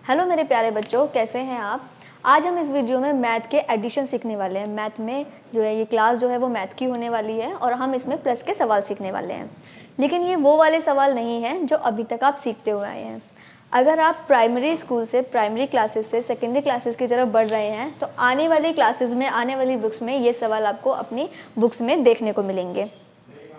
Hello मेरे प्यारे बच्चों, कैसे हैं आप। आज हम इस वीडियो में मैथ के एडिशन सीखने वाले हैं। मैथ में जो है ये क्लास जो है वो मैथ की होने वाली है और हम इसमें प्लस के सवाल सीखने वाले हैं। लेकिन ये वो वाले सवाल नहीं हैं जो अभी तक आप सीखते हुए आए हैं। अगर आप प्राइमरी स्कूल से, प्राइमरी क्लासेस से सेकेंडरी क्लासेस की तरफ बढ़ रहे हैं तो आने वाली क्लासेस में, आने वाली बुक्स में ये सवाल आपको अपनी बुक्स में देखने को मिलेंगे।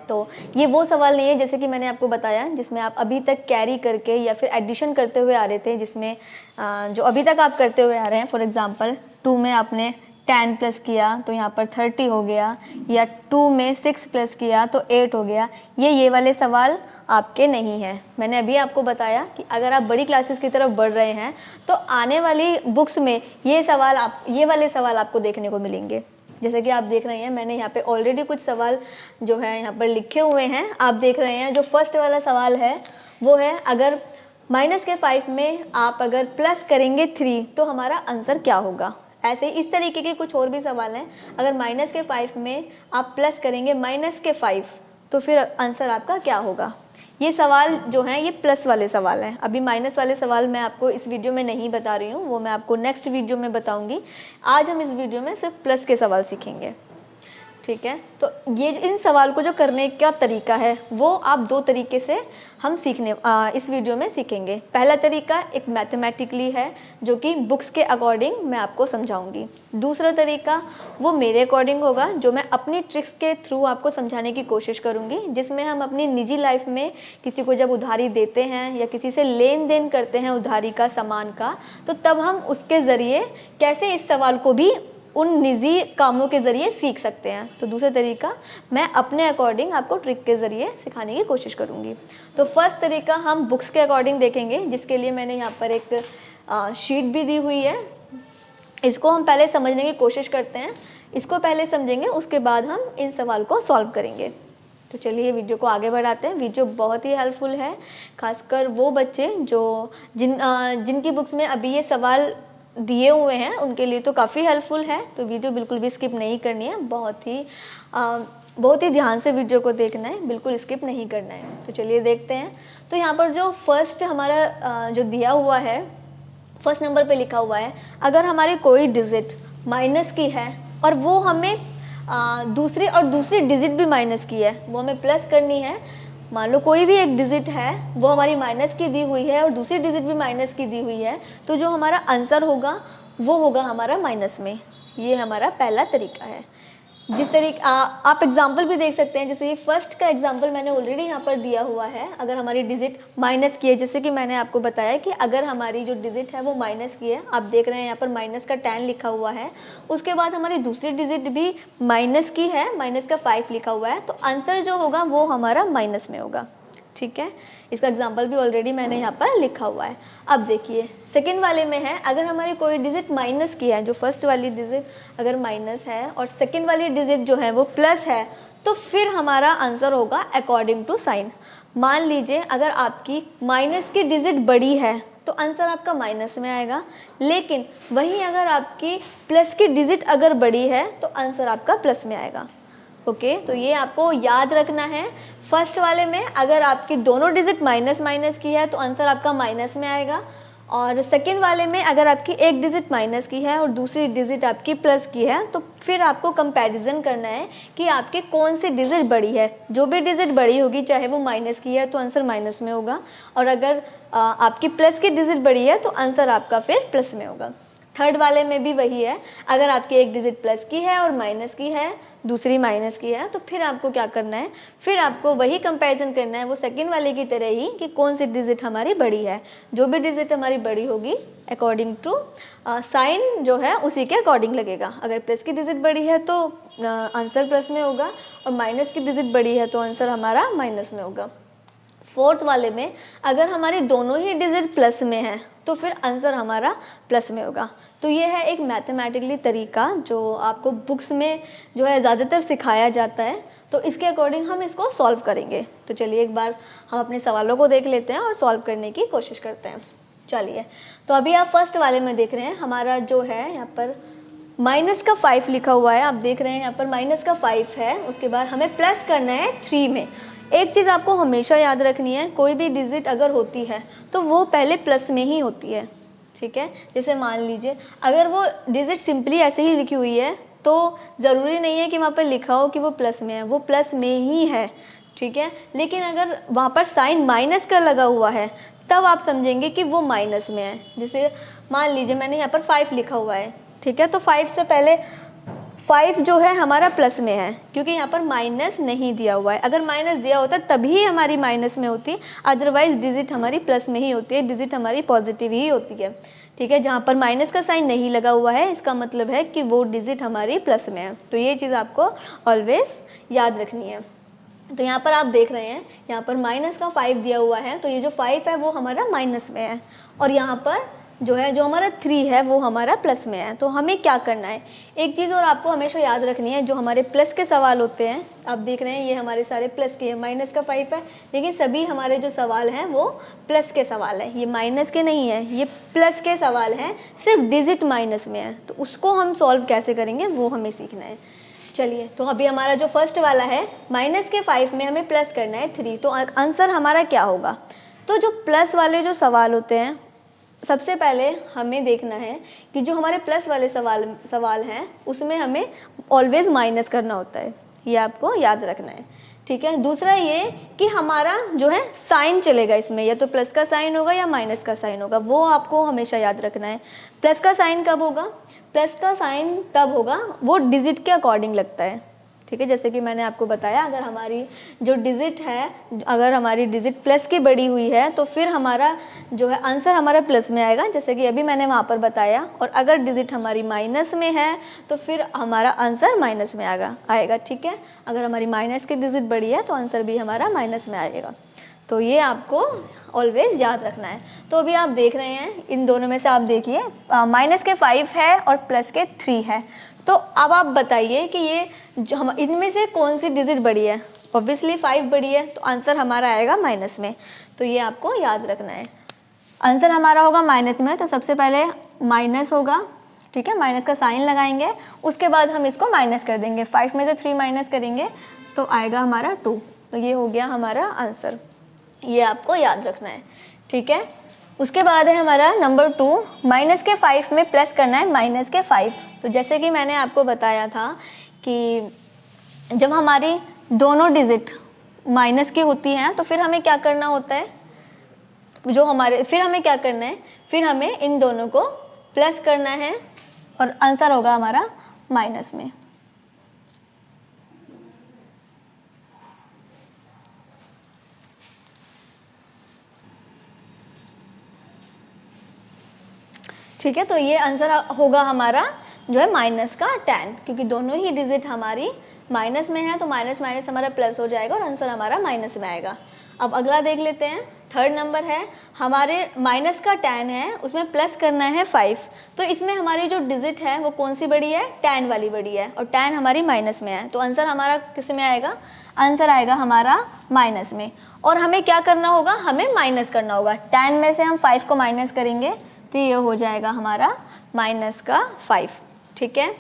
तो ये वो सवाल नहीं है जैसे कि मैंने आपको बताया जिसमें आप अभी तक कैरी करके या फिर एडिशन करते हुए आ रहे थे, जिसमें जो अभी तक आप करते हुए आ रहे हैं। फॉर एग्जांपल 2 में आपने 10 प्लस किया तो यहाँ पर 30 हो गया, या 2 में 6 प्लस किया तो 8 हो गया। ये वाले सवाल आपके नहीं हैं। मैंने अभी आपको बताया कि अगर आप बड़ी क्लासेस की तरफ बढ़ रहे हैं तो आने वाली बुक्स में ये वाले सवाल आपको देखने को मिलेंगे। जैसे कि आप देख रहे हैं, मैंने यहाँ पे ऑलरेडी कुछ सवाल जो है यहाँ पर लिखे हुए हैं। आप देख रहे हैं जो फर्स्ट वाला सवाल है वो है, अगर माइनस के 5 में आप अगर प्लस करेंगे 3 तो हमारा आंसर क्या होगा। ऐसे इस तरीके के कुछ और भी सवाल हैं। अगर माइनस के 5 में आप प्लस करेंगे माइनस के 5 तो फिर आंसर आपका क्या होगा। ये सवाल जो हैं ये प्लस वाले सवाल हैं। अभी माइनस वाले सवाल मैं आपको इस वीडियो में नहीं बता रही हूँ, वो मैं आपको नेक्स्ट वीडियो में बताऊँगी। आज हम इस वीडियो में सिर्फ प्लस के सवाल सीखेंगे, ठीक है। तो ये इन सवाल को जो करने का तरीका है वो आप दो तरीके से हम इस वीडियो में सीखेंगे। पहला तरीका एक मैथमेटिकली है जो कि बुक्स के अकॉर्डिंग मैं आपको समझाऊंगी। दूसरा तरीका वो मेरे अकॉर्डिंग होगा जो मैं अपनी ट्रिक्स के थ्रू आपको समझाने की कोशिश करूंगी, जिसमें हम अपनी निजी लाइफ में किसी को जब उधारी देते हैं या किसी से लेन देन करते हैं उधारी का, सामान का, तो तब हम उसके ज़रिए कैसे इस सवाल को भी उन निजी कामों के ज़रिए सीख सकते हैं। तो दूसरा तरीका मैं अपने अकॉर्डिंग आपको ट्रिक के ज़रिए सिखाने की कोशिश करूँगी। तो फर्स्ट तरीका हम बुक्स के अकॉर्डिंग देखेंगे, जिसके लिए मैंने यहाँ पर एक शीट भी दी हुई है। इसको हम पहले समझने की कोशिश करते हैं। इसको पहले समझेंगे, उसके बाद हम इन सवाल को सॉल्व करेंगे। तो चलिए वीडियो को आगे बढ़ाते हैं। वीडियो बहुत ही हेल्पफुल है, खासकर वो बच्चे जिनकी बुक्स में अभी ये सवाल दिए हुए हैं उनके लिए तो काफ़ी हेल्पफुल है। तो वीडियो बिल्कुल भी स्किप नहीं करनी है, बहुत ही ध्यान से वीडियो को देखना है, बिल्कुल स्किप नहीं करना है। तो चलिए देखते हैं। तो यहाँ पर जो फर्स्ट हमारा जो दिया हुआ है, फर्स्ट नंबर पे लिखा हुआ है, अगर हमारी कोई डिजिट माइनस की है और वो हमें दूसरी डिजिट भी माइनस की है, वो हमें प्लस करनी है। मान लो कोई भी एक डिजिट है वो हमारी माइनस की दी हुई है और दूसरी डिजिट भी माइनस की दी हुई है, तो जो हमारा आंसर होगा वो होगा हमारा माइनस में। ये हमारा पहला तरीका है। जिस तरीके आप एग्जाम्पल भी देख सकते हैं, जैसे ये फर्स्ट का एग्जाम्पल मैंने ऑलरेडी यहाँ पर दिया हुआ है। अगर हमारी डिजिट माइनस की है, जैसे कि मैंने आपको बताया कि अगर हमारी जो डिजिट है वो माइनस की है, आप देख रहे हैं यहाँ पर माइनस का 10 लिखा हुआ है, उसके बाद हमारी दूसरी डिजिट भी माइनस की है, माइनस का 5 लिखा हुआ है, तो आंसर जो होगा वो हमारा माइनस में होगा, ठीक है। इसका एग्जाम्पल भी ऑलरेडी मैंने यहाँ पर लिखा हुआ है। अब देखिए सेकेंड वाले में है, अगर हमारी कोई डिजिट माइनस की है, जो फर्स्ट वाली डिजिट अगर माइनस है और सेकेंड वाली डिजिट जो है वो प्लस है, तो फिर हमारा आंसर होगा अकॉर्डिंग टू साइन। मान लीजिए अगर आपकी माइनस की डिजिट बड़ी है तो आंसर आपका माइनस में आएगा, लेकिन वहीं अगर आपकी प्लस की डिजिट अगर बड़ी है तो आंसर आपका प्लस में आएगा। ओके, तो ये आपको याद रखना है। फर्स्ट वाले में अगर आपकी दोनों डिजिट माइनस माइनस की है तो आंसर आपका माइनस में आएगा, और सेकेंड वाले में अगर आपकी एक डिजिट माइनस की है और दूसरी डिजिट आपकी प्लस की है, तो फिर आपको कंपैरिजन करना है कि आपकी कौन सी डिजिट बड़ी है। जो भी डिजिट बड़ी होगी, चाहे वो माइनस की है तो आंसर माइनस में होगा, और अगर आपकी प्लस की डिजिट बड़ी है तो आंसर आपका फिर प्लस में होगा। थर्ड वाले में भी वही है, अगर आपकी एक डिजिट प्लस की है और माइनस की है, दूसरी माइनस की है, तो फिर आपको क्या करना है, फिर आपको वही कंपैरिजन करना है वो सेकंड वाले की तरह ही, कि कौन सी डिजिट हमारी बड़ी है। जो भी डिजिट हमारी बड़ी होगी अकॉर्डिंग टू साइन जो है उसी के अकॉर्डिंग लगेगा। अगर प्लस की डिजिट बड़ी है तो आंसर प्लस में होगा, और माइनस की डिजिट बड़ी है तो आंसर हमारा माइनस में होगा। फोर्थ वाले में अगर हमारी दोनों ही डिजिट प्लस में है तो फिर आंसर हमारा प्लस में होगा। तो ये है एक मैथमेटिकली तरीका जो आपको बुक्स में जो है ज़्यादातर सिखाया जाता है। तो इसके अकॉर्डिंग हम इसको सॉल्व करेंगे। तो चलिए एक बार हम अपने सवालों को देख लेते हैं और सॉल्व करने की कोशिश करते हैं। चलिए, तो अभी आप फर्स्ट वाले में देख रहे हैं, हमारा जो है यहाँ पर माइनस का 5 लिखा हुआ है। आप देख रहे हैं यहाँ पर माइनस का 5 है, उसके बाद हमें प्लस करना है 3 में। एक चीज़ आपको हमेशा याद रखनी है, कोई भी डिजिट अगर होती है तो वो पहले प्लस में ही होती है, ठीक है। जैसे मान लीजिए अगर वो डिजिट सिंपली ऐसे ही लिखी हुई है तो ज़रूरी नहीं है कि वहाँ पर लिखा हो कि वो प्लस में है, वो प्लस में ही है, ठीक है। लेकिन अगर वहाँ पर साइन माइनस का लगा हुआ है तब आप समझेंगे कि वो माइनस में है। जैसे मान लीजिए मैंने यहाँ पर 5 लिखा हुआ है, ठीक है, तो 5 से पहले 5 जो है हमारा प्लस में है क्योंकि यहाँ पर माइनस नहीं दिया हुआ है। अगर माइनस दिया होता तभी हमारी माइनस में होती, अदरवाइज डिजिट हमारी प्लस में ही होती है, डिजिट हमारी पॉजिटिव ही होती है, ठीक है। जहाँ पर माइनस का साइन नहीं लगा हुआ है इसका मतलब है कि वो डिजिट हमारी प्लस में है। तो ये चीज़ आपको ऑलवेज याद रखनी है। तो यहाँ पर आप देख रहे हैं यहाँ पर माइनस का 5 दिया हुआ है, तो ये जो 5 है वो हमारा माइनस में है और यहाँ पर जो है जो हमारा 3 है वो हमारा प्लस में है। तो हमें क्या करना है, एक चीज़ और आपको हमेशा याद रखनी है, जो हमारे प्लस के सवाल होते हैं, आप देख रहे हैं ये हमारे सारे प्लस के हैं, माइनस का 5 है, लेकिन सभी हमारे जो सवाल हैं वो प्लस के सवाल है, ये माइनस के नहीं है, ये प्लस के सवाल हैं, सिर्फ डिजिट माइनस में है। तो उसको हम सॉल्व कैसे करेंगे वो हमें सीखना है। चलिए, तो अभी हमारा जो फर्स्ट वाला है माइनस के 5 में हमें प्लस करना है 3, तो आंसर हमारा क्या होगा। तो जो प्लस वाले जो सवाल होते हैं सबसे पहले हमें देखना है कि जो हमारे प्लस वाले सवाल हैं उसमें हमें ऑलवेज माइनस करना होता है, ये आपको याद रखना है, ठीक है। दूसरा ये कि हमारा जो है साइन चलेगा इसमें, या तो प्लस का साइन होगा या माइनस का साइन होगा, वो आपको हमेशा याद रखना है। प्लस का साइन कब होगा, प्लस का साइन तब होगा वो डिजिट के अकॉर्डिंग लगता है, ठीक है। जैसे कि मैंने आपको बताया अगर हमारी जो डिजिट है, अगर हमारी डिजिट प्लस की बड़ी हुई है तो फिर हमारा जो है आंसर हमारा प्लस में आएगा, जैसे कि अभी मैंने वहाँ पर बताया। और अगर डिजिट हमारी माइनस में है तो फिर हमारा आंसर माइनस में आएगा, ठीक है। अगर हमारी माइनस की डिजिट बड़ी है तो आंसर भी हमारा माइनस में आएगा। तो ये आपको ऑलवेज याद रखना है। तो अभी आप देख रहे हैं इन दोनों में से आप देखिए माइनस के 5 है और प्लस के 3 है। तो अब आप बताइए कि ये जो हम इनमें से कौन सी डिजिट बड़ी है। ऑब्वियसली 5 बड़ी है, तो आंसर हमारा आएगा माइनस में। तो ये आपको याद रखना है, आंसर हमारा होगा माइनस में। तो सबसे पहले माइनस होगा, ठीक है, माइनस का साइन लगाएंगे, उसके बाद हम इसको माइनस कर देंगे। 5 में से 3 माइनस करेंगे तो आएगा हमारा 2। तो ये हो गया हमारा आंसर, ये आपको याद रखना है, ठीक है। उसके बाद है हमारा नंबर 2, माइनस के 5 में प्लस करना है माइनस के 5। तो जैसे कि मैंने आपको बताया था कि जब हमारी दोनों डिजिट माइनस की होती हैं तो फिर हमें क्या करना होता है, फिर हमें क्या करना है, फिर हमें इन दोनों को प्लस करना है और आंसर होगा हमारा माइनस में। ठीक है, तो ये आंसर होगा हमारा जो है माइनस का 10, क्योंकि दोनों ही डिजिट हमारी माइनस में है तो माइनस माइनस हमारा प्लस हो जाएगा और आंसर हमारा माइनस में आएगा। अब अगला देख लेते हैं, थर्ड नंबर है, हमारे माइनस का 10 है, उसमें प्लस करना है 5। तो इसमें हमारी जो डिजिट है वो कौन सी बड़ी है, 10 वाली बड़ी है, और 10 हमारी माइनस में है, तो आंसर हमारा किस में आएगा, आंसर आएगा हमारा माइनस में। और हमें क्या करना होगा, हमें माइनस करना होगा। 10 में से हम 5 को माइनस करेंगे तो ये हो जाएगा हमारा माइनस का 5, ठीक है।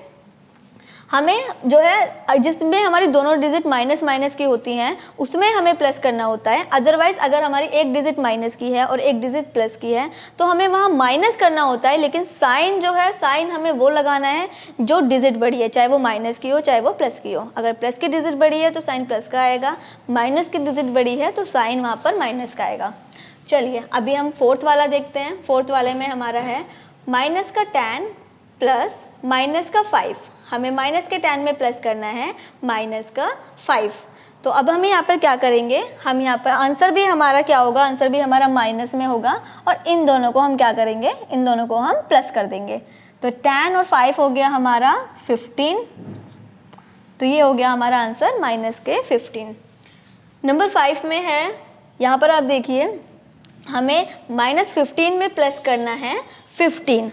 हमें जो है जिसमें हमारी दोनों डिजिट माइनस माइनस की होती हैं उसमें हमें प्लस करना होता है। अदरवाइज अगर हमारी एक डिजिट माइनस की है और एक डिजिट प्लस की है तो हमें वहाँ माइनस करना होता है, लेकिन साइन जो है, साइन हमें वो लगाना है जो डिजिट बड़ी है, चाहे वो माइनस की हो चाहे वो प्लस की हो। अगर प्लस की डिजिट बड़ी है तो साइन प्लस का आएगा, माइनस की डिजिट बड़ी है तो साइन वहाँ पर माइनस का आएगा। चलिए अभी हम फोर्थ वाला देखते हैं। फोर्थ वाले में हमारा है माइनस का 10 प्लस माइनस का 5। हमें माइनस के 10 में प्लस करना है माइनस का 5। तो अब हम यहाँ पर क्या करेंगे, हम यहाँ पर आंसर भी हमारा क्या होगा, आंसर भी हमारा माइनस में होगा, और इन दोनों को हम क्या करेंगे, इन दोनों को हम प्लस कर देंगे। तो 10 और 5 हो गया हमारा 15। तो ये हो गया हमारा आंसर माइनस के 15। नंबर 5 में है, यहाँ पर आप देखिए हमें माइनस 15 में प्लस करना है 15।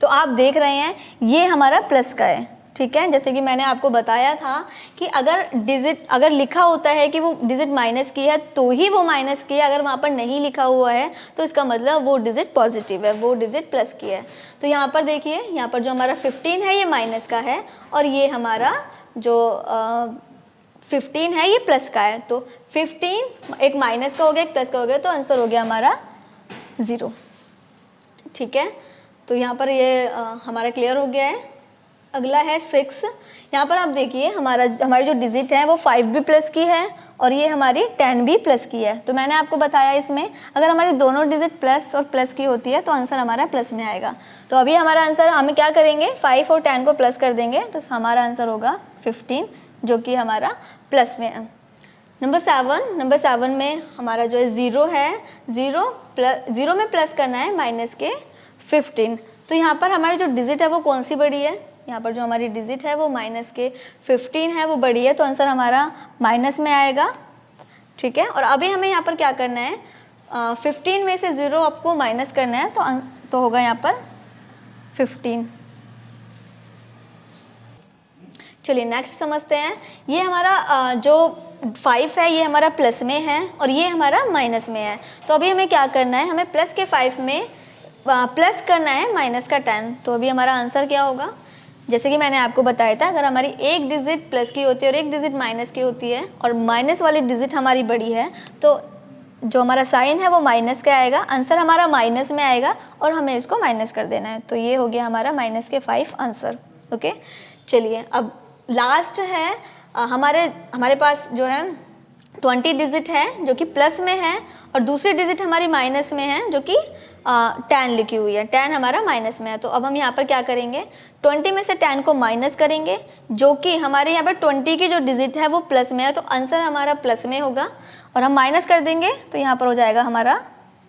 तो आप देख रहे हैं ये हमारा प्लस का है, ठीक है। जैसे कि मैंने आपको बताया था कि अगर लिखा होता है कि वो डिजिट माइनस की है तो ही वो माइनस की है, अगर वहाँ पर नहीं लिखा हुआ है तो इसका मतलब वो डिजिट पॉजिटिव है, वो डिजिट प्लस की है। तो यहाँ पर देखिए, यहाँ पर जो हमारा 15 है ये माइनस का है और ये हमारा जो 15 है ये प्लस का है। तो 15 एक माइनस का हो गया, एक प्लस का हो गया, तो आंसर हो गया हमारा 0, ठीक है। तो यहाँ पर ये हमारा क्लियर हो गया है। अगला है 6। यहाँ पर आप देखिए हमारी जो डिजिट है वो 5 भी प्लस की है और ये हमारी 10 भी प्लस की है। तो मैंने आपको बताया इसमें अगर हमारी दोनों डिजिट प्लस और प्लस की होती है तो आंसर हमारा प्लस में आएगा। तो अभी हमारा आंसर हम क्या करेंगे, 5 और 10 को प्लस कर देंगे तो हमारा आंसर होगा 15, जो कि हमारा प्लस में है। नंबर 7 में हमारा जो है 0 है, 0 में प्लस करना है माइनस के 15। तो यहाँ पर हमारी जो डिजिट है वो कौन सी बड़ी है, यहाँ पर जो हमारी डिजिट है वो माइनस के 15 है, वो बड़ी है, तो आंसर हमारा माइनस में आएगा। ठीक है, और अभी हमें यहाँ पर क्या करना है, 15 में से 0 आपको माइनस करना है तो होगा यहाँ पर 15। चलिए नेक्स्ट समझते हैं। ये हमारा जो 5 है ये हमारा प्लस में है और ये हमारा माइनस में है। तो अभी हमें क्या करना है, हमें प्लस के 5 में प्लस करना है माइनस का 10। तो अभी हमारा आंसर क्या होगा, जैसे कि मैंने आपको बताया था, अगर हमारी एक डिजिट प्लस की होती है और एक डिजिट माइनस की होती है और माइनस वाली डिजिट हमारी बड़ी है तो जो हमारा साइन है वो माइनस का आएगा, आंसर हमारा माइनस में आएगा और हमें इसको माइनस कर देना है। तो ये हो गया हमारा माइनस के 5 आंसर। ओके, चलिए अब लास्ट है हमारे पास जो है 20 डिजिट है जो कि प्लस में है और दूसरी डिजिट हमारी माइनस में है जो कि 10 लिखी हुई है, 10 हमारा माइनस में है। तो अब हम यहाँ पर क्या करेंगे, 20 में से 10 को माइनस करेंगे, जो कि हमारे यहाँ पर 20 की जो डिजिट है वो प्लस में है, तो आंसर हमारा प्लस में होगा और हम माइनस कर देंगे तो यहाँ पर हो जाएगा हमारा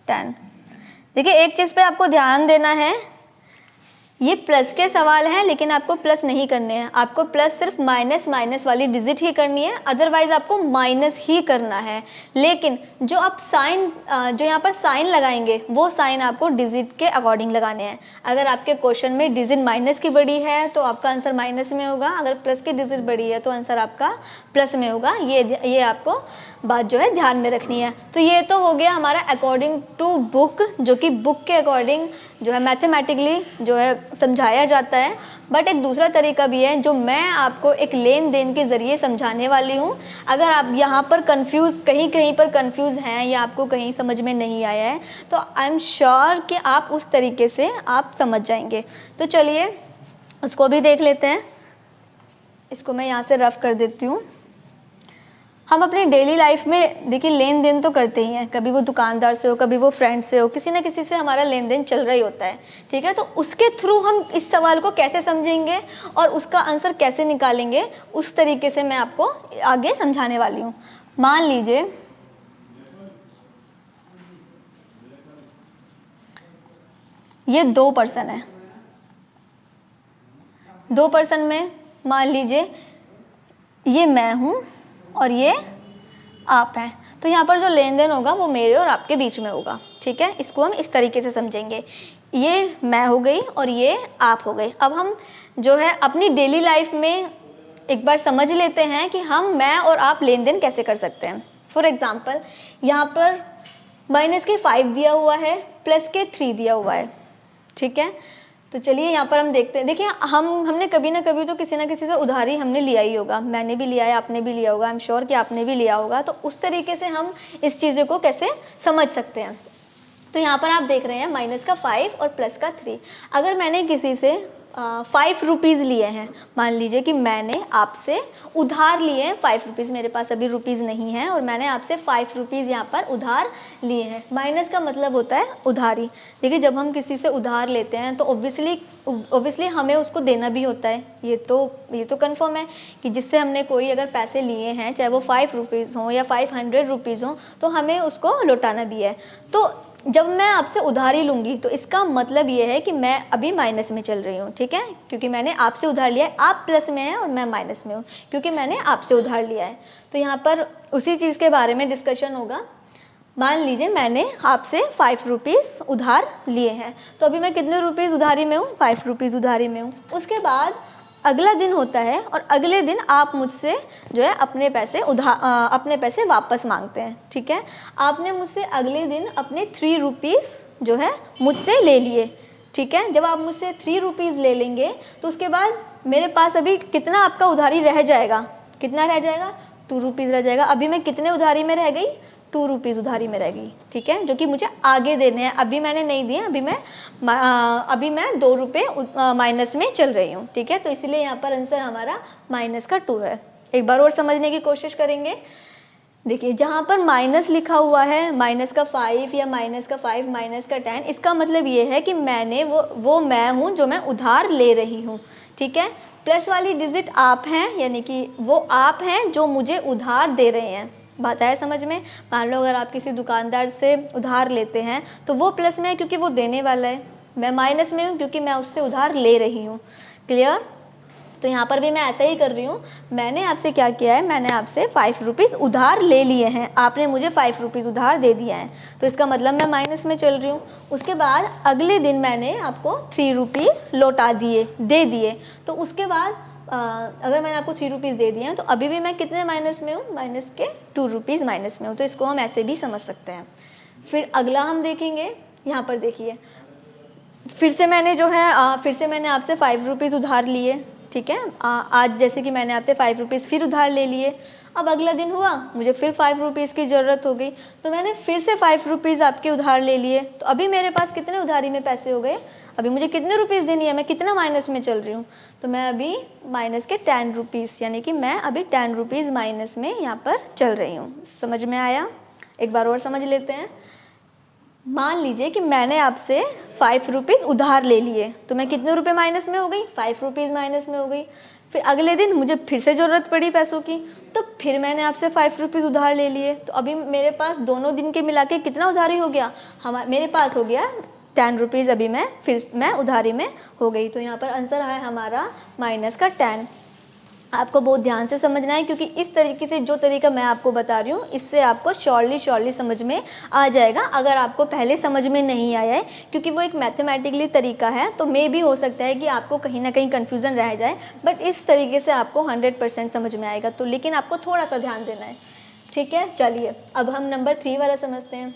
10। देखिए एक चीज़ पे आपको ध्यान देना है, ये प्लस के सवाल हैं लेकिन आपको प्लस नहीं करने हैं, आपको प्लस सिर्फ माइनस वाली डिजिट ही करनी है, अदरवाइज आपको माइनस ही करना है। लेकिन जो आप साइन जो यहाँ पर साइन लगाएंगे वो साइन आपको डिजिट के अकॉर्डिंग लगाने हैं। अगर आपके क्वेश्चन में डिजिट माइनस की बड़ी है तो आपका आंसर माइनस में होगा, अगर प्लस की डिजिट बड़ी है तो आंसर आपका प्लस में होगा। ये आपको बात जो है ध्यान में रखनी है। तो ये तो हो गया हमारा अकॉर्डिंग टू बुक, जो कि बुक के अकॉर्डिंग जो है मैथमेटिकली जो है समझाया जाता है। बट एक दूसरा तरीका भी है जो मैं आपको एक लेन देन के ज़रिए समझाने वाली हूँ। अगर आप यहाँ पर कहीं पर कंफ्यूज हैं या आपको कहीं समझ में नहीं आया है तो आई एम श्योर कि आप उस तरीके से आप समझ जाएंगे। तो चलिए उसको भी देख लेते हैं। इसको मैं यहाँ से रफ कर देती हूँ। हम अपनी डेली लाइफ में देखिए लेन देन तो करते ही हैं, कभी वो दुकानदार से हो, कभी वो फ्रेंड से हो, किसी ना किसी से हमारा लेन देन चल रहा ही होता है। ठीक है, तो उसके थ्रू हम इस सवाल को कैसे समझेंगे और उसका आंसर कैसे निकालेंगे, उस तरीके से मैं आपको आगे समझाने वाली हूँ। मान लीजिए ये 2 पर्सन है, 2 पर्सन में मान लीजिए ये मैं हूँ और ये आप हैं, तो यहाँ पर जो लेन देन होगा वो मेरे और आपके बीच में होगा। ठीक है, इसको हम इस तरीके से समझेंगे, ये मैं हो गई और ये आप हो गए। अब हम जो है अपनी डेली लाइफ में एक बार समझ लेते हैं कि मैं और आप लेन देन कैसे कर सकते हैं। फॉर एग्जाम्पल यहाँ पर माइनस के 5 दिया हुआ है, प्लस के 3 दिया हुआ है। ठीक है, तो चलिए यहाँ पर हम देखते हैं। देखिए हमने कभी ना कभी तो किसी ना किसी से उधारी हमने लिया ही होगा, मैंने भी लिया है, आपने भी लिया होगा, आई एम श्योर कि आपने भी लिया होगा। तो उस तरीके से हम इस चीज़ों को कैसे समझ सकते हैं। तो यहाँ पर आप देख रहे हैं माइनस का 5 और प्लस का 3। अगर मैंने किसी से 5 रुपीज़ लिए हैं, मान लीजिए कि मैंने आपसे उधार लिए हैं 5 रुपीज़, मेरे पास अभी रुपीज़ नहीं है और मैंने आपसे 5 रुपीज़ यहाँ पर उधार लिए हैं। माइनस का मतलब होता है उधारी। देखिए जब हम किसी से उधार लेते हैं तो ऑब्वियसली हमें उसको देना भी होता है। ये तो कंफर्म है कि जिससे हमने कोई अगर पैसे लिए हैं, चाहे वो 5 रुपीज़ हों या 500 रुपीज़ हों, तो हमें उसको लौटाना भी है। तो जब मैं आपसे उधारी लूँगी तो इसका मतलब ये है कि मैं अभी माइनस में चल रही हूँ। ठीक है, क्योंकि मैंने आपसे उधार लिया है, आप प्लस में हैं और मैं माइनस में हूँ क्योंकि मैंने आपसे उधार लिया है। तो यहाँ पर उसी चीज़ के बारे में डिस्कशन होगा। मान लीजिए मैंने आपसे 5 रुपीज़ उधार लिए हैं, तो अभी मैं कितने रुपीज़ उधारी में हूँ, 5 रुपीज़ उधारी में हूँ। उसके बाद अगला दिन होता है और अगले दिन आप मुझसे जो है अपने पैसे वापस मांगते हैं। ठीक है, आपने मुझसे अगले दिन अपने 3 रुपीज़ जो है मुझसे ले लिए। ठीक है, जब आप मुझसे 3 रुपीज़ ले लेंगे तो उसके बाद मेरे पास अभी कितना आपका उधारी रह जाएगा, कितना रह जाएगा, 2 रुपीज़ रह जाएगा। अभी मैं कितने उधारी में रह गई, ₹2 उधारी में रह गई, ठीक है, जो कि मुझे आगे देने हैं। अभी मैंने नहीं दिए, अभी मैं ₹2 माइनस में चल रही हूँ, ठीक है। तो इसीलिए यहाँ पर आंसर हमारा -2 है। एक बार और समझने की कोशिश करेंगे। देखिए जहाँ पर माइनस लिखा हुआ है, -5 या -5 -10, इसका मतलब ये है कि मैंने वो मैं हूँ जो मैं उधार ले रही हूँ, ठीक है। प्लस वाली डिजिट आप हैं, यानी कि वो आप हैं जो मुझे उधार दे रहे हैं। बात आया समझ में? मान लो अगर आप किसी दुकानदार से उधार लेते हैं तो वो प्लस में है क्योंकि वो देने वाला है, मैं माइनस में हूँ क्योंकि मैं उससे उधार ले रही हूँ। क्लियर? तो यहाँ पर भी मैं ऐसा ही कर रही हूँ। मैंने आपसे क्या किया है, मैंने आपसे ₹5 उधार ले लिए हैं, आपने मुझे ₹5 उधार दे दिया है, तो इसका मतलब मैं माइनस में चल रही हूँ। उसके बाद अगले दिन मैंने आपको ₹3 लौटा दे दिए, तो उसके बाद अगर मैंने आपको ₹3 दे दिए हैं तो अभी भी मैं कितने माइनस में हूँ, माइनस के ₹2 माइनस में हूँ। तो इसको हम ऐसे भी समझ सकते हैं। फिर अगला हम देखेंगे, यहाँ पर देखिए फिर से मैंने आपसे ₹5 उधार लिए, ठीक है। आज जैसे कि मैंने आपसे ₹5 फिर उधार ले लिए। अब अगला दिन हुआ, मुझे फिर ₹5 की ज़रूरत हो गई, तो मैंने फिर से ₹5 आपके उधार ले लिए। तो अभी मेरे पास कितने उधारी में पैसे हो गए, अभी मुझे कितने रुपीस देनी है, मैं कितना माइनस में चल रही हूँ, तो मैं अभी माइनस के ₹10, यानी कि मैं अभी ₹10 माइनस में यहाँ पर चल रही हूँ। समझ में आया? एक बार और समझ लेते हैं। मान लीजिए कि मैंने आपसे ₹5 उधार ले लिए, तो मैं कितने रुपए माइनस में हो गई, ₹5 माइनस में हो गई। फिर अगले दिन मुझे फिर से ज़रूरत पड़ी पैसों की, तो फिर मैंने आपसे ₹5 उधार ले लिए, तो अभी मेरे पास दोनों दिन के मिला के कितना उधारी हो गया, मेरे पास हो गया ₹10। अभी मैं उधारी में हो गई, तो यहाँ पर आंसर है हमारा -10। आपको बहुत ध्यान से समझना है, क्योंकि इस तरीके से जो तरीका मैं आपको बता रही हूँ इससे आपको श्योरली समझ में आ जाएगा। अगर आपको पहले समझ में नहीं आया है, क्योंकि वो एक मैथमेटिकली तरीका है, तो मे भी हो सकता है कि आपको कहीं ना कहीं कन्फ्यूज़न रह जाए, बट इस तरीके से आपको 100% समझ में आएगा। तो लेकिन आपको थोड़ा सा ध्यान देना है, ठीक है। चलिए अब हम नंबर 3 वाला समझते हैं।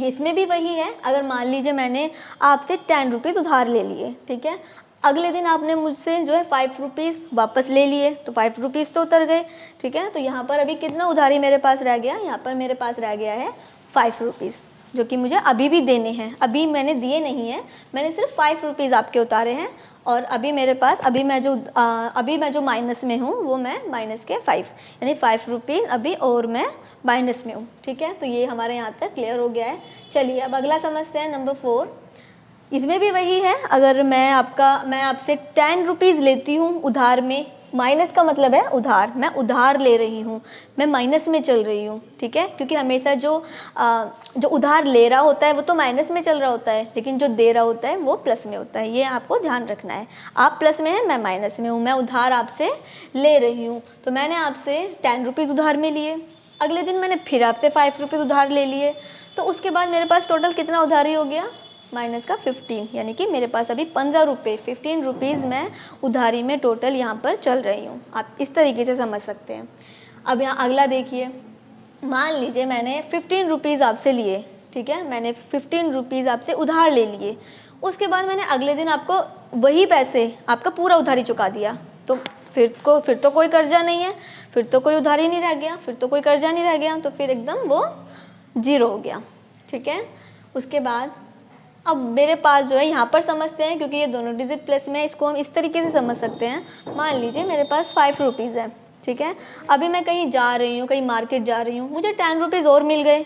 इसमें भी वही है। अगर मान लीजिए मैंने आपसे ₹10 उधार ले लिए, ठीक है, अगले दिन आपने मुझसे जो है ₹5 वापस ले लिए, तो ₹5 तो उतर गए, ठीक है। तो यहाँ पर अभी कितना उधारी मेरे पास रह गया, यहाँ पर मेरे पास रह गया है ₹5, जो कि मुझे अभी भी देने हैं। अभी मैंने दिए नहीं हैं, मैंने सिर्फ ₹5 आपके उतारे हैं, और अभी मेरे पास अभी मैं जो माइनस में हूँ वो मैं माइनस के 5, यानी ₹5 अभी और मैं माइनस में हूँ, ठीक है। तो ये हमारे यहाँ तक क्लियर हो गया है। चलिए अब अगला समझते हैं, नंबर 4। इसमें भी वही है। अगर मैं आपसे ₹10 लेती हूँ उधार में, माइनस का मतलब है उधार, मैं उधार ले रही हूँ, मैं माइनस में चल रही हूँ, ठीक है, क्योंकि हमेशा जो उधार ले रहा होता है वो तो माइनस में चल रहा होता है, लेकिन जो दे रहा होता है वो प्लस में होता है। ये आपको ध्यान रखना है। आप प्लस में हैं, मैं माइनस में हूँ, मैं उधार आपसे ले रही हूँ। तो मैंने आपसे ₹10 उधार में लिए, अगले दिन मैंने फिर आपसे ₹5 उधार ले लिए, तो उसके बाद मेरे पास टोटल कितना उधारी हो गया, माइनस का 15, यानी कि मेरे पास अभी ₹15 मैं उधारी में टोटल यहाँ पर चल रही हूँ। आप इस तरीके से समझ सकते हैं। अब यहाँ अगला देखिए, मान लीजिए मैंने ₹15 आपसे लिए, ठीक है, मैंने ₹15 आपसे उधार ले लिए, उसके बाद मैंने अगले दिन आपको वही पैसे, आपका पूरा उधारी चुका दिया, तो फिर तो कोई कर्जा नहीं है, फिर तो कोई उधारी नहीं रह गया, फिर तो कोई कर्जा नहीं रह गया, तो फिर एकदम वो 0 हो गया, ठीक है। उसके बाद अब मेरे पास जो है, यहाँ पर समझते हैं क्योंकि ये दोनों डिजिट प्लस में, इसको हम इस तरीके से समझ सकते हैं। मान लीजिए मेरे पास ₹5 है, ठीक है, अभी मैं कहीं जा रही हूँ, कहीं मार्केट जा रही हूँ, मुझे ₹10 और मिल गए,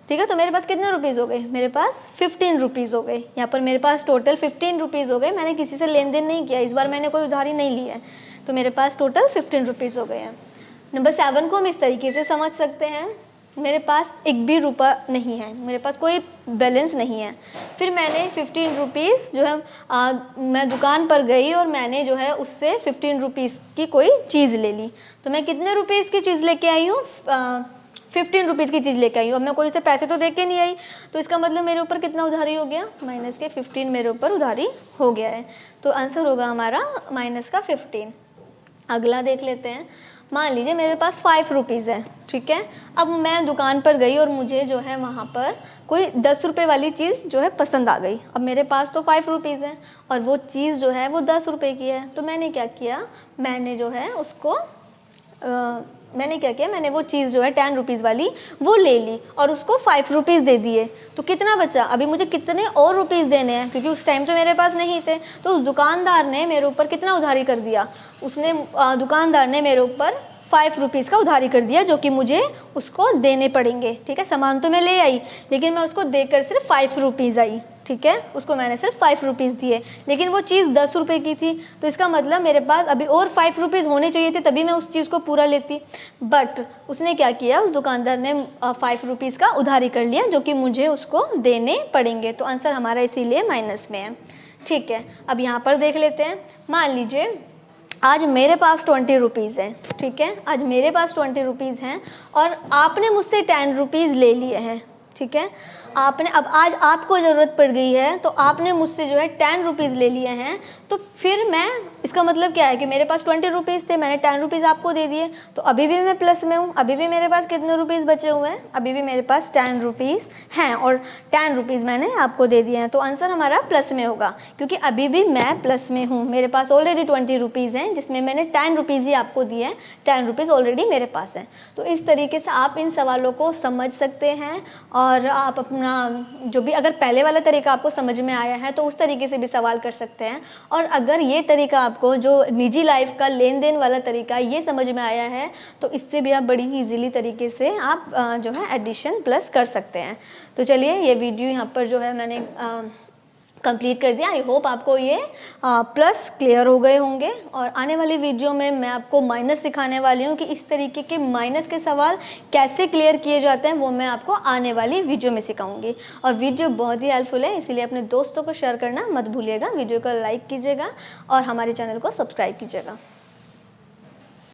ठीक है, तो मेरे पास कितने रुपीज़ हो गए, मेरे पास ₹15 हो गए। यहाँ पर मेरे पास टोटल ₹15 हो गए, मैंने किसी से लेन देन नहीं किया, इस बार मैंने कोई उधारी नहीं ली है, तो मेरे पास टोटल ₹15 हो गए हैं। नंबर 7 को हम इस तरीके से समझ सकते हैं, मेरे पास एक भी रुपया नहीं है, मेरे पास कोई बैलेंस नहीं है, फिर मैंने ₹15 जो है मैं दुकान पर गई और मैंने जो है उससे ₹15 की कोई चीज़ ले ली, तो मैं कितने रुपीज़ की चीज़ लेके आई हूँ, ₹15 की चीज़ लेके आई हूँ। अब मैं कोई उसे पैसे तो दे के नहीं आई, तो इसका मतलब मेरे ऊपर कितना उधारी हो गया, माइनस के 15 मेरे ऊपर उधारी हो गया है, तो आंसर होगा हमारा माइनस का 15। अगला देख लेते हैं। मान लीजिए मेरे पास ₹5 है, ठीक है, अब मैं दुकान पर गई और मुझे जो है वहाँ पर कोई ₹10 वाली चीज़ जो है पसंद आ गई। अब मेरे पास तो ₹5 है और वो चीज़ जो है वो ₹10 की है, तो मैंने क्या किया, मैंने जो है उसको मैंने क्या किया, मैंने वो चीज़ जो है 10 रुपीज़ वाली वो ले ली और उसको 5 रुपीज़ दे दिए। तो कितना बचा, अभी मुझे कितने और रुपीज़ देने हैं, क्योंकि उस टाइम तो मेरे पास नहीं थे। तो उस दुकानदार ने मेरे ऊपर कितना उधारी कर दिया, उसने दुकानदार ने मेरे ऊपर 5 रुपीज़ का उधारी कर दिया, जो कि मुझे उसको देने पड़ेंगे। ठीक है, सामान तो मैं ले आई, लेकिन मैं उसको देकर सिर्फ 5 रुपीज़ आई। ठीक है, उसको मैंने सिर्फ 5 रुपीज़ दिए, लेकिन वो चीज़ 10 रुपये की थी। तो इसका मतलब मेरे पास अभी और 5 रुपीज़ होने चाहिए थे, तभी मैं उस चीज़ को पूरा लेती। बट उसने क्या किया, उस दुकानदार ने 5 रुपीज़ का उधारी कर लिया, जो कि मुझे उसको देने पड़ेंगे। तो आंसर हमारा इसीलिए माइनस में है। ठीक है, अब यहाँ पर देख लेते हैं। मान लीजिए आज मेरे पास 20 रुपीज़ हैं। ठीक है, आज मेरे पास 20 रुपीज़ हैं और आपने मुझसे 10 रुपीज़ ले लिए हैं। ठीक है, आपने अब आज आपको ज़रूरत पड़ गई है, तो आपने मुझसे जो है 10 रुपीज़ ले लिए हैं। तो फिर मैं, इसका मतलब क्या है कि मेरे पास 20 रुपीज़ थे, मैंने 10 रुपीज़ आपको दे दिए, तो अभी भी मैं प्लस में हूँ। अभी भी मेरे पास कितने रुपीज़ बचे हुए हैं, अभी भी मेरे पास 10 रुपीज़ हैं और 10 रुपीज़ मैंने आपको दे दिए हैं। तो आंसर हमारा प्लस में होगा, क्योंकि अभी भी मैं प्लस में हूँ। मेरे पास ऑलरेडी 20 रुपीज़ हैं, जिसमें मैंने 10 रुपीज़ ही आपको दिए हैं। 10 रुपीज़ ऑलरेडी मेरे पास हैं। तो इस तरीके से आप इन सवालों को समझ सकते हैं और आप अपना जो भी, अगर पहले वाला तरीका आपको समझ में आया है तो उस तरीके से भी सवाल कर सकते हैं। और अगर ये तरीका आपको, जो निजी लाइफ का लेन देन वाला तरीका, ये समझ में आया है, तो इससे भी आप बड़ी ही ईजीली तरीके से आप जो है एडिशन प्लस कर सकते हैं। तो चलिए, ये वीडियो यहाँ पर जो है मैंने कंप्लीट कर दिया। आई होप आपको ये प्लस क्लियर हो गए होंगे। और आने वाली वीडियो में मैं आपको माइनस सिखाने वाली हूँ कि इस तरीके के माइनस के सवाल कैसे क्लियर किए जाते हैं, वो मैं आपको आने वाली वीडियो में सिखाऊंगी। और वीडियो बहुत ही हेल्पफुल है, इसीलिए अपने दोस्तों को शेयर करना मत भूलिएगा। वीडियो को लाइक कीजिएगा और हमारे चैनल को सब्सक्राइब कीजिएगा।